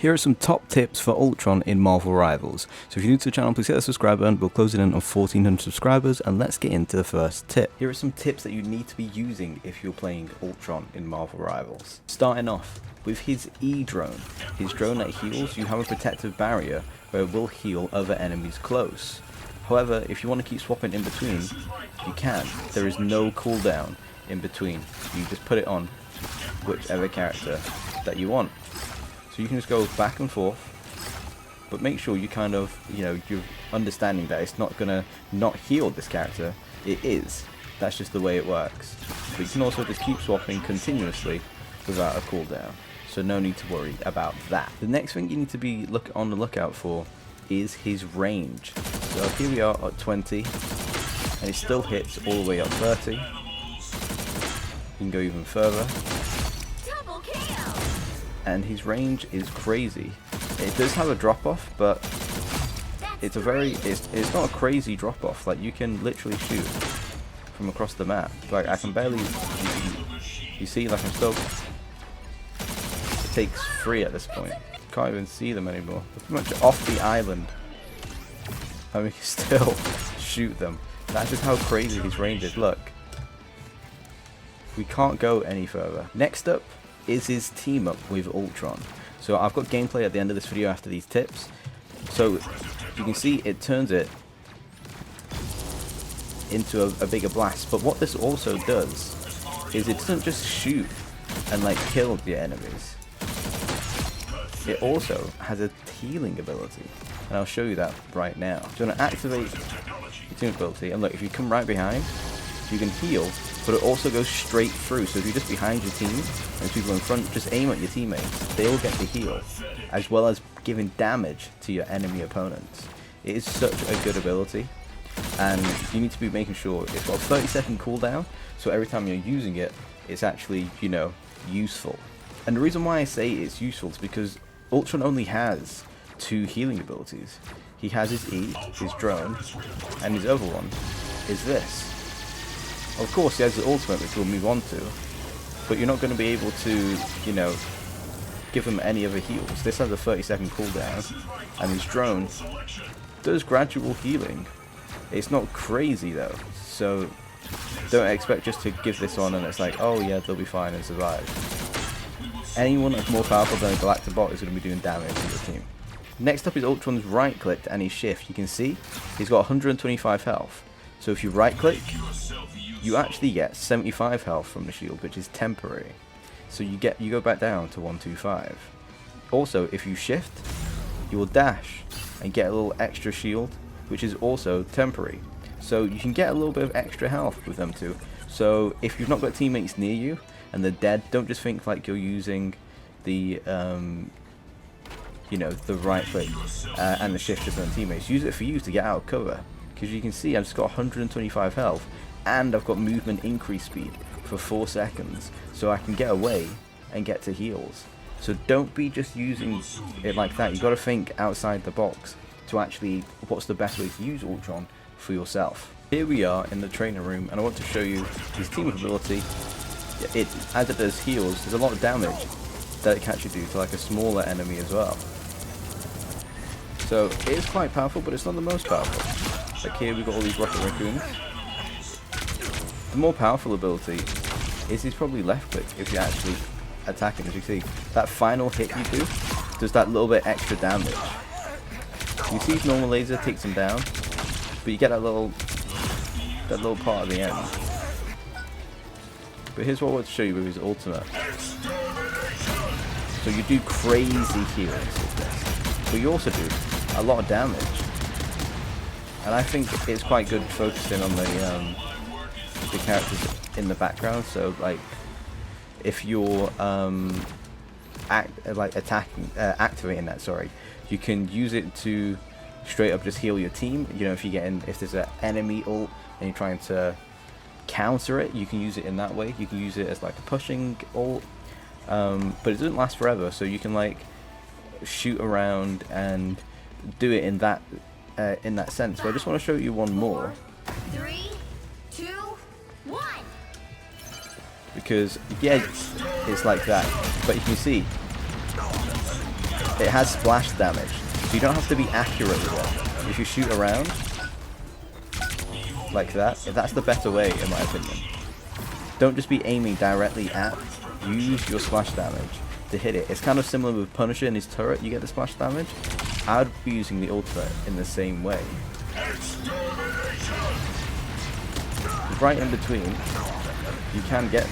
Here are some top tips for Ultron in Marvel Rivals. So if you're new to the channel, please hit the subscribe button. We'll close it in on 1400 subscribers, and let's get into the first tip. Here are some tips that you need to be using if you're playing Ultron in Marvel Rivals. Starting off with his E-drone. His drone that heals, you have a protective barrier where it will heal other enemies close. However, if you want to keep swapping in between, you can. There is no cooldown in between. You just put it on whichever character that you want. So you can just go back and forth, but make sure you kind of, you're understanding that it's not gonna not heal this character. It is. That's just the way it works. But you can also just keep swapping continuously without a cooldown. So no need to worry about that. The next thing you need to be on the lookout for is his range. So here we are at 20, and it still hits all the way up 30. You can go even further. And his range is crazy. It does have a drop off, but it's it's not a crazy drop off. Like, you can literally shoot from across the map. Like, I can barely, you see, like, I'm still, it takes 3 at this point. Can't even see them anymore. They're pretty much off the island, and we can still shoot them. That's just how crazy his range is. Look, we can't go any further. Next up is his team up with Ultron. So I've got gameplay at the end of this video after these tips. So you can see it turns it into a bigger blast. But what this also does is it doesn't just shoot and like kill the enemies. It also has a healing ability, and I'll show you that right now. So I'm going to activate your team ability, and look, if you come right behind, you can heal, but it also goes straight through. So if you're just behind your team and there's people in front, just aim at your teammates. They all get the heal, as well as giving damage to your enemy opponents. It is such a good ability, and you need to be making sure it's got a 30-second cooldown, so every time you're using it, it's actually, useful. And the reason why I say it's useful is because Ultron only has 2 healing abilities. He has his E, his drone, and his other one is this. Of course, he has the ultimate, which we'll move on to, but you're not going to be able to, give him any other heals. This has a 30-second cooldown, and his drone does gradual healing. It's not crazy though, so don't expect just to give this on and it's like, oh yeah, they'll be fine and survive. Anyone that's more powerful than a Galactic Bot is going to be doing damage to your team. Next up is Ultron's right click and his shift. You can see he's got 125 health. So if you right click, you actually get 75 health from the shield, which is temporary. So you go back down to 125. Also, if you shift, you will dash and get a little extra shield, which is also temporary. So you can get a little bit of extra health with them too. So if you've not got teammates near you and they're dead, don't just think like you're using the the right click and the shift just on teammates. Use it for you to get out of cover, because you can see I've just got 125 health. And I've got movement increase speed for 4 seconds, so I can get away and get to heals. So don't be just using it like that. You've got to think outside the box to actually, what's the best way to use Ultron for yourself. Here we are in the trainer room, and I want to show you his team ability. As it does heals, there's a lot of damage that it can actually do to like a smaller enemy as well. So it is quite powerful, but it's not the most powerful. Like here we've got all these rocket raccoons. The more powerful ability is he's probably left click if you're actually attacking. As you see, that final hit you do does that little bit extra damage. You see his normal laser takes him down, but you get that little part at the end. But here's what I want to show you with his ultimate. So you do crazy healings with this, but you also do a lot of damage. And I think it's quite good focusing on the characters in the background. So like if you're activating that, you can use it to straight up just heal your team. If there's an enemy ult and you're trying to counter it, you can use it in that way. You can use it as like a pushing ult, but it doesn't last forever, so you can like shoot around and do it in that sense. So I just want to show you one more. 3, 2, 1. Because yeah, it's like that, but you can see it has splash damage, so you don't have to be accurate with it. If you shoot around like that, that's the better way in my opinion. Don't just be aiming directly at, use your splash damage to hit it. It's kind of similar with Punisher and his turret, you get the splash damage. I'd be using the ultimate in the same way. Right in between, you can get,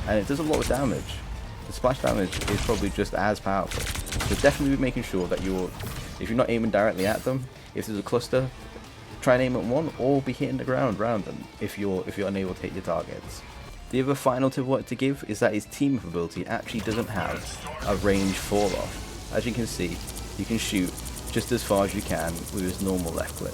and it does a lot of damage. The splash damage is probably just as powerful. So definitely be making sure that if you're not aiming directly at them, if there's a cluster, try and aim at one, or be hitting the ground around them if you're unable to hit your targets. The other final tip I wanted to give is that his team up ability actually doesn't have a range fall off. As you can see, you can shoot just as far as you can with his normal left click.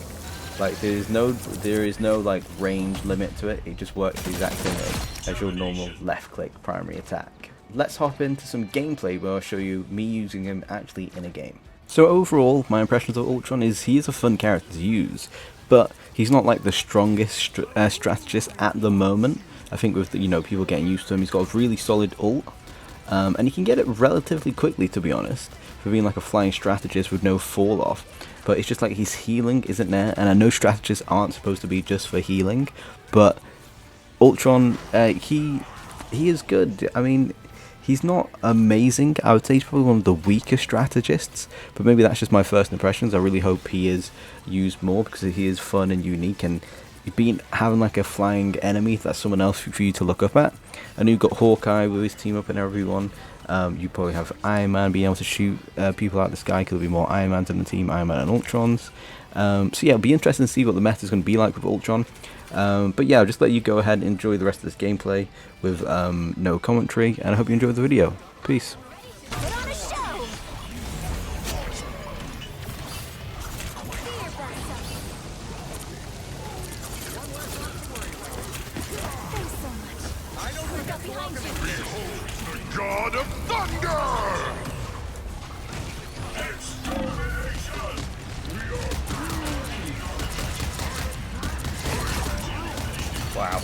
Like there is no like range limit to it. It just works the exact same way as your normal left click primary attack. Let's hop into some gameplay where I'll show you me using him actually in a game. So overall, my impressions of Ultron is he is a fun character to use, but he's not like the strongest strategist at the moment. I think with people getting used to him, he's got a really solid ult, and he can get it relatively quickly, to be honest, for being like a flying strategist with no fall off. But it's just like his healing isn't there, and I know strategists aren't supposed to be just for healing, but Ultron, he is good. I mean, he's not amazing. I would say he's probably one of the weaker strategists, but maybe that's just my first impressions. I really hope he is used more because he is fun and unique, and having like a flying enemy, that's someone else for you to look up at. I know you've got Hawkeye with his team up and everyone. You probably have Iron Man being able to shoot people out of the sky, because there'll be more Iron Mans in the team, Iron Man and Ultrons. So yeah, it'll be interesting to see what the meta is going to be like with Ultron. But yeah, I'll just let you go ahead and enjoy the rest of this gameplay with no commentary, and I hope you enjoyed the video. Peace. God of Thunder! Wow.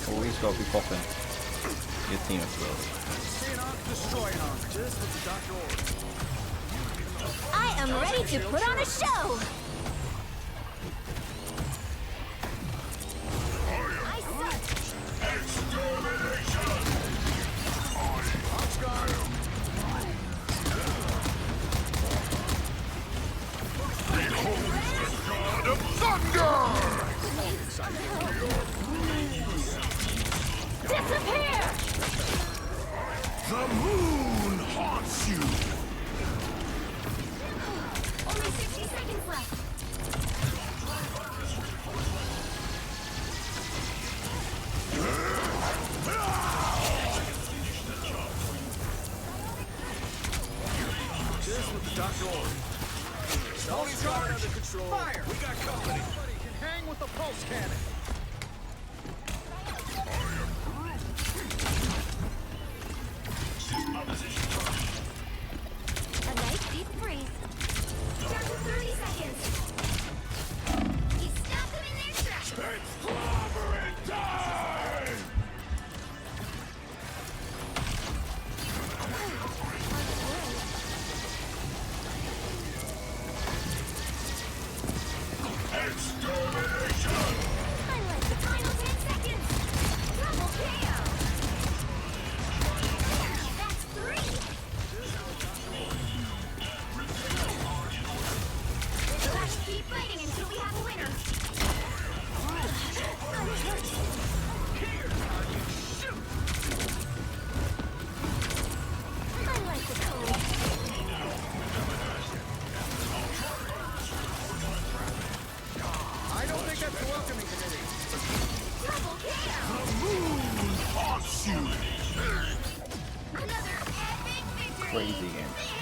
Always got to be popping your team as well. I am ready to put on a show. God of Thunder! Disappear! The moon haunts you! Only 60 seconds left. This with the doctor order. Tony Charge under control. Fire! We got company. Everybody can hang with the pulse cannon. A nice deep freeze. Down to 30 seconds. He stopped them in their tracks. It's clobbering time! Extermination! I like the final 10 seconds. Double KO. That's 3. Let's keep fighting until we have a winner. Another epic victory. Crazy game.